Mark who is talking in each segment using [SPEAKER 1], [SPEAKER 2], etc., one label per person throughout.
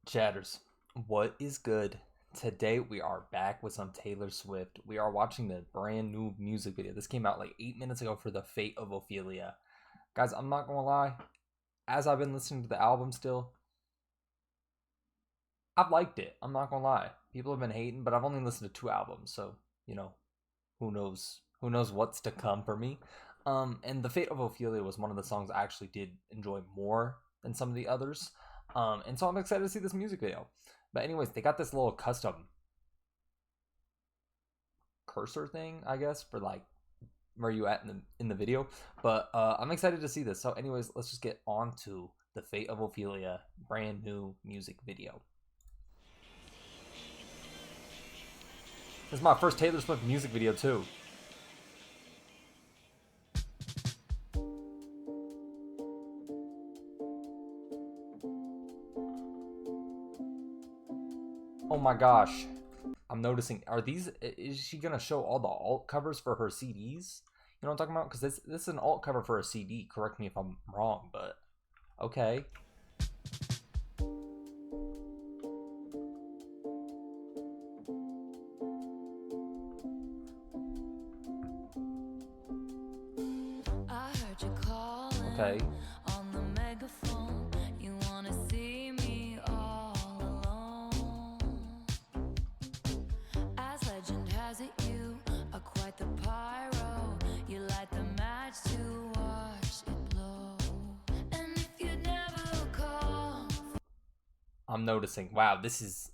[SPEAKER 1] Chatters, what is good? Today we are back with some Taylor Swift. We are watching the brand new music video. This came out like 8 minutes ago for The Fate of Ophelia. Guys, I'm not gonna lie, as I've been listening to the album still, I've liked it. I'm not gonna lie. People have been hating, but I've only listened to two albums, so you know, who knows? Who knows what's to come for me? And The Fate of Ophelia was one of the songs I actually did enjoy more than some of the others. And so I'm excited to see this music video. But anyways, they got this little custom cursor thing, I guess, for like where you at in the video. But I'm excited to see this. So anyways, let's just get on to The Fate of Ophelia, brand new music video. This is my first Taylor Swift music video too. Oh my gosh. I'm noticing, is she gonna show all the alt covers for her CDs? You know what I'm talking about? Because this is an alt cover for a CD. Correct me if I'm wrong, but okay. Okay.
[SPEAKER 2] On the megaphone, you wanna see me all alone. As legend has it, you are quite the pyro. You light the match to watch it blow. And if you never call,
[SPEAKER 1] I'm noticing. Wow, this is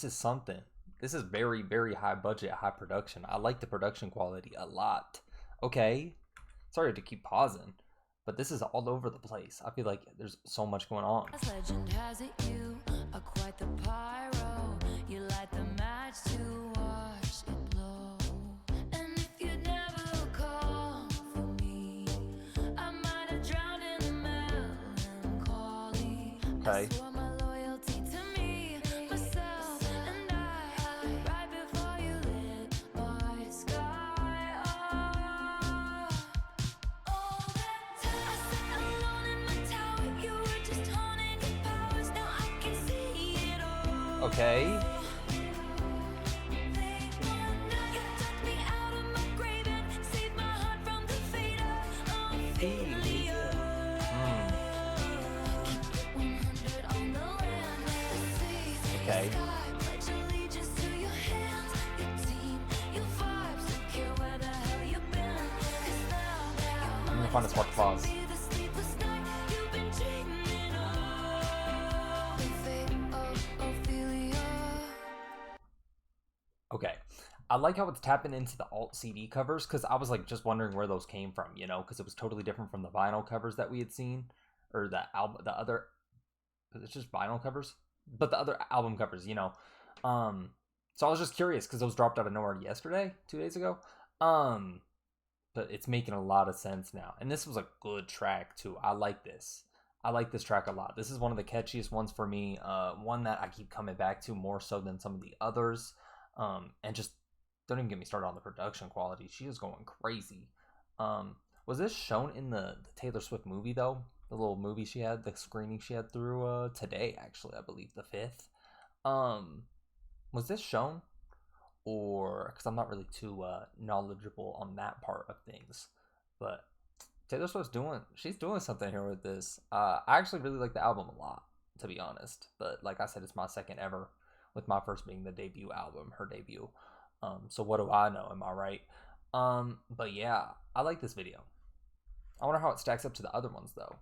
[SPEAKER 1] something. This is very, very high budget, high production. I like the production quality a lot. Okay. Sorry to keep pausing, but this is all over the place. I feel like there's so much going on.
[SPEAKER 2] as legend has it, you are quite the pyro. You light the match to watch it blow. And if you never call for me, I might have drowned in melancholy.
[SPEAKER 1] Okay.
[SPEAKER 2] I swore my loyalty to me, myself, and I, right before you lit my sky up. All that time I sat alone in my tower, you were just honing your powers. Now I can see it all.
[SPEAKER 1] Okay.
[SPEAKER 2] You took me out of my grave and saved my heart from the fate of Ophelia. Keep it 100 on the land, the sea,
[SPEAKER 1] Okay.
[SPEAKER 2] the sky. Pledge allegiance to your hands, your team, your vibes. Don't care where the hell you've been. 'Cause now
[SPEAKER 1] I'm gonna find a spot to pause.
[SPEAKER 2] be the sleepless night you've been dreaming of. The fate of Ophelia.
[SPEAKER 1] Okay. I like how it's tapping into the alt CD covers because I was like just wondering where those came from, you know, because it was totally different from the vinyl covers that we had seen, or the album, the other. It's just vinyl covers, but the other album covers, you know. So I was just curious because those dropped out of nowhere yesterday, 2 days ago. But it's making a lot of sense now, and this was a good track too. I like this. I like this track a lot. This is one of the catchiest ones for me. One that I keep coming back to more so than some of the others. And just don't even get me started on the production quality. She is going crazy. Was this shown in the Taylor Swift movie though? The little movie she had, the screening she had through today, actually, I believe the 5th. Was this shown? Or because I'm not really too knowledgeable on that part of things. But Taylor Swift's she's doing something here with this. I actually really like the album a lot, to be honest. But like I said, it's my second ever, with my first being the debut album, her debut. So what do I know? Am I right? But yeah, I like this video. I wonder how it stacks up to the other ones though.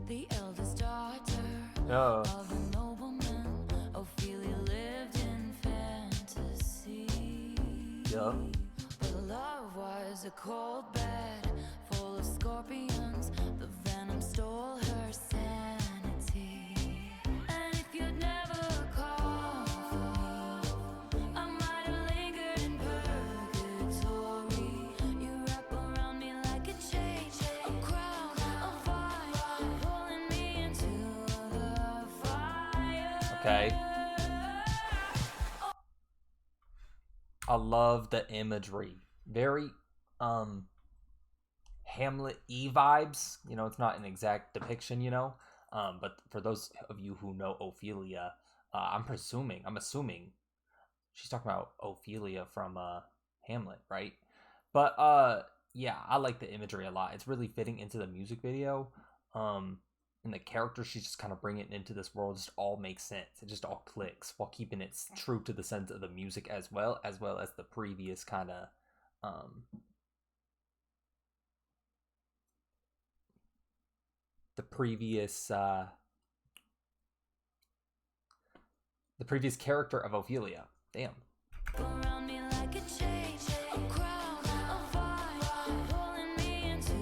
[SPEAKER 2] The eldest daughter
[SPEAKER 1] Yeah.
[SPEAKER 2] of a nobleman, Ophelia lived in fantasy.
[SPEAKER 1] Yeah.
[SPEAKER 2] But love was a cold bed full of scorpions. The venom stole her sanity. And if you'd never called for me, I might have lingered in purgatory. You wrap around me like a chain, a crown, a vine, pulling me into the fire.
[SPEAKER 1] Okay. I love the imagery. Very um Hamlet E vibes. You know, it's not an exact depiction, you know. But for those of you who know Ophelia, I'm assuming she's talking about Ophelia from Hamlet, right? But yeah, I like the imagery a lot. It's really fitting into the music video. Um and the characters she's just kind of bringing into this world just all makes sense. It just all clicks while keeping it true to the sense of the music as well as the previous kind of um the previous uh the previous character of Ophelia. Damn.
[SPEAKER 2] Around me like a chain, a crown, a vibe, pulling me into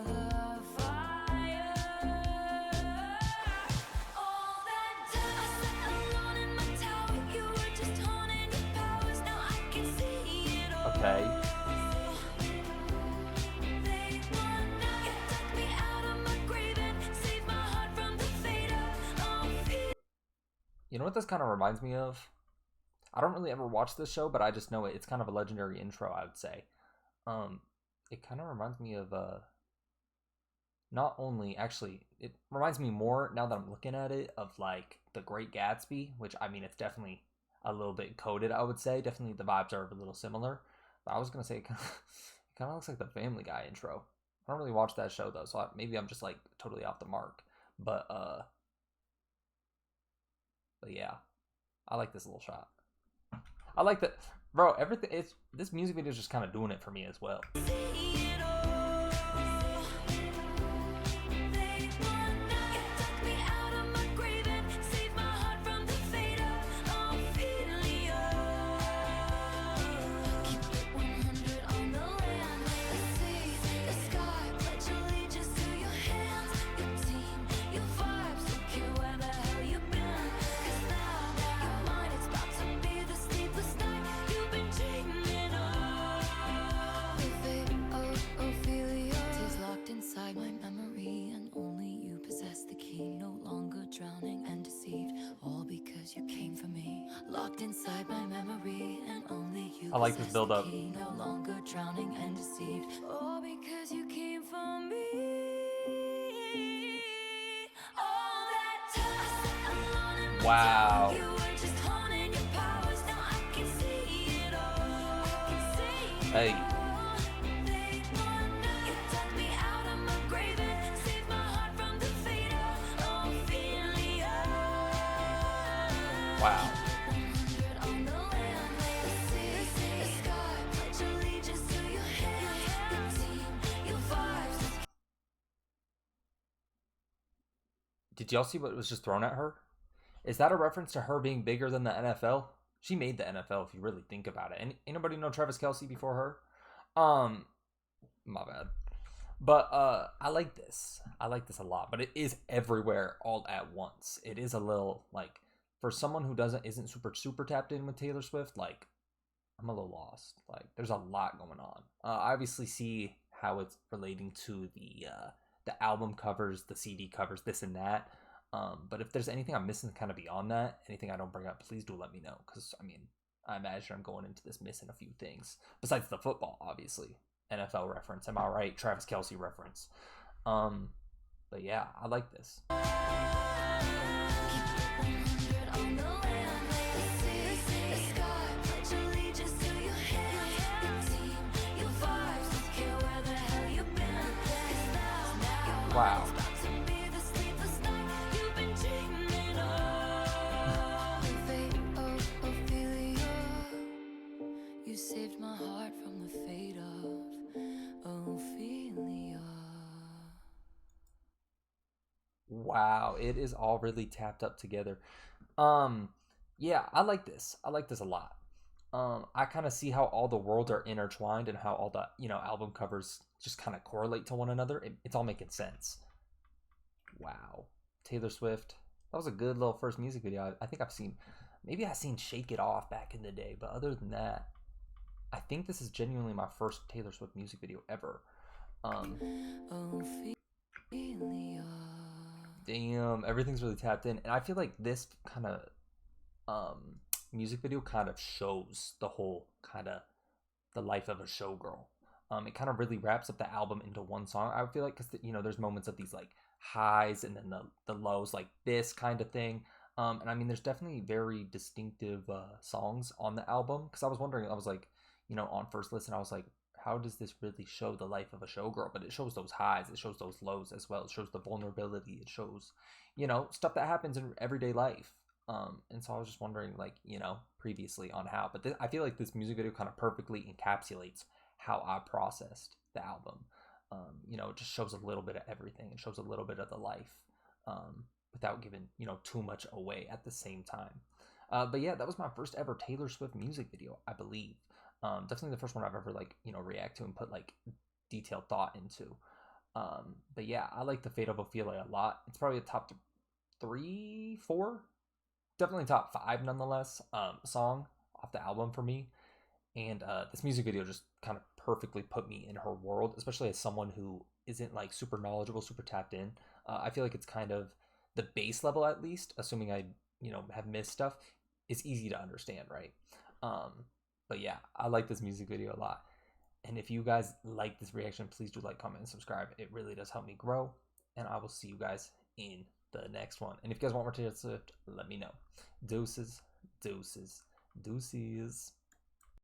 [SPEAKER 2] the fire. All that time I sat alone in my tower, you were just honing your powers. Now I can see it all.
[SPEAKER 1] Okay.
[SPEAKER 2] They wanna get me out of my grave and save my heart from the fate of Ophelia.
[SPEAKER 1] You know what this kind of reminds me of? I don't really ever watch this show, but I just know it. It's kind of a legendary intro, I would say. Um, it kind of reminds me of not only actually, it reminds me more now that I'm looking at it of like The Great Gatsby, which I mean, it's definitely a little bit coded, I would say. Definitely the vibes are a little similar. But I was gonna say it kind of looks like the Family Guy intro. I don't really watch that show though, so maybe I'm just like totally off the mark. But uh, but yeah, I like this little shot. I like that, bro. Everything. It's this music video is just kind of doing it for me as well.
[SPEAKER 2] Locked inside my memory, and only you
[SPEAKER 1] I like this
[SPEAKER 2] possess
[SPEAKER 1] build
[SPEAKER 2] the
[SPEAKER 1] up.
[SPEAKER 2] key. No longer drowning and deceived. All because you came for me. All that time I sat alone in my
[SPEAKER 1] Wow.
[SPEAKER 2] tower, you were just honing your powers. Now I can see it all. I can see it
[SPEAKER 1] Hey.
[SPEAKER 2] all. They wanna you dug me out of my grave and saved my heart from the fate of Ophelia.
[SPEAKER 1] Wow. Did y'all see what was just thrown at her? Is that a reference to her being bigger than the NFL? She made the NFL if you really think about it. Anybody know Travis Kelce before her? My bad. But I like this. I like this a lot. But it is everywhere all at once. It is a little like for someone who isn't super tapped in with Taylor Swift, like I'm a little lost. Like there's a lot going on. I obviously see how it's relating to the album covers, the CD covers, this and that. But if there's anything I'm missing kind of beyond that, anything I don't bring up, please do let me know. Because I mean, I imagine I'm going into this missing a few things besides the football, obviously. NFL reference, am I right? Travis Kelce reference. But yeah, I like this. Wow.
[SPEAKER 2] You saved my heart from the fate of Ophelia.
[SPEAKER 1] Wow, it is all really tapped up together. Um, yeah, I like this. I like this a lot. I kind of see how all the worlds are intertwined and how all the album covers just kind of correlate to one another. It's all making sense. Wow, Taylor Swift. That was a good little first music video. I think maybe I've seen "Shake It Off" back in the day, but other than that, I think this is genuinely my first Taylor Swift music video ever.
[SPEAKER 2] Ophelia.
[SPEAKER 1] Damn, everything's really tapped in, and I feel like this kind of music video kind of shows the whole kind of the life of a showgirl. It kind of really wraps up the album into one song. I feel like because there's moments of these like highs and then the lows, like this kind of thing. And I mean, there's definitely very distinctive songs on the album. Because I was wondering, I was like, on first listen, I was like, how does this really show the life of a showgirl? But it shows those highs, it shows those lows as well. It shows the vulnerability. It shows, stuff that happens in everyday life. And so I was just wondering, like, previously on how, but I feel like this music video kind of perfectly encapsulates how I processed the album. It just shows a little bit of everything. It shows a little bit of the life, without giving too much away at the same time. But yeah, that was my first ever Taylor Swift music video, I believe. Definitely the first one I've ever like react to and put like detailed thought into. But yeah, I like the Fate of Ophelia a lot. It's probably a top 3, 4, definitely top 5 nonetheless. Song off the album for me. And this music video just kind of perfectly put me in her world, especially as someone who isn't like super knowledgeable, super tapped in. I feel like it's kind of the base level, at least, assuming I have missed stuff, is easy to understand, right? Um, but yeah, I like this music video a lot. And if you guys like this reaction, please do like, comment, and subscribe. It really does help me grow. And I will see you guys in the next one. And if you guys want more Taylor Swift, let me know. Deuces, deuces, deuces.